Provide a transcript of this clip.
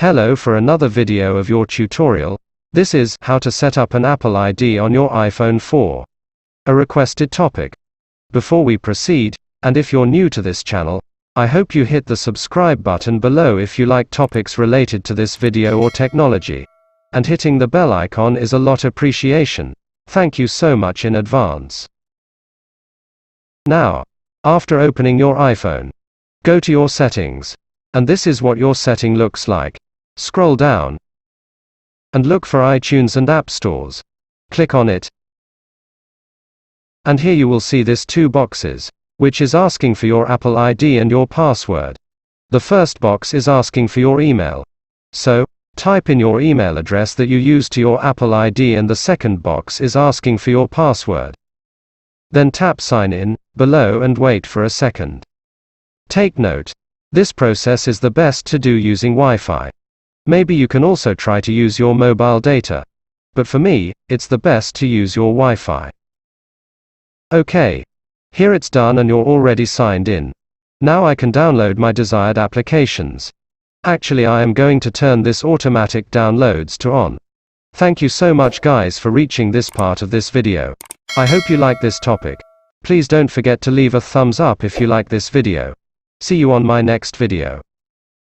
Hello for another video of your tutorial. This is how to set up an Apple ID on your iPhone 4. A requested topic. Before we proceed, and if you're new to this channel, I hope you hit the subscribe button below if you like topics related to this video or technology. And hitting the bell icon is a lot appreciation. Thank you so much in advance. Now, after opening your iPhone, go to your settings. And this is what your setting looks like. Scroll down and look for iTunes and App Stores. Click on it. And here you will see this two boxes, which is asking for your Apple ID and your password. The first box is asking for your email. So, type in your email address that you use to your Apple ID, and the second box is asking for your password. Then tap Sign In below and wait for a second. Take note, this process is the best to do using Wi-Fi. Maybe you can also try to use your mobile data. But for me, it's the best to use your Wi-Fi. Okay. Here it's done and you're already signed in. Now I can download my desired applications. Actually, I am going to turn this automatic downloads to on. Thank you so much guys for reaching this part of this video. I hope you like this topic. Please don't forget to leave a thumbs up if you like this video. See you on my next video.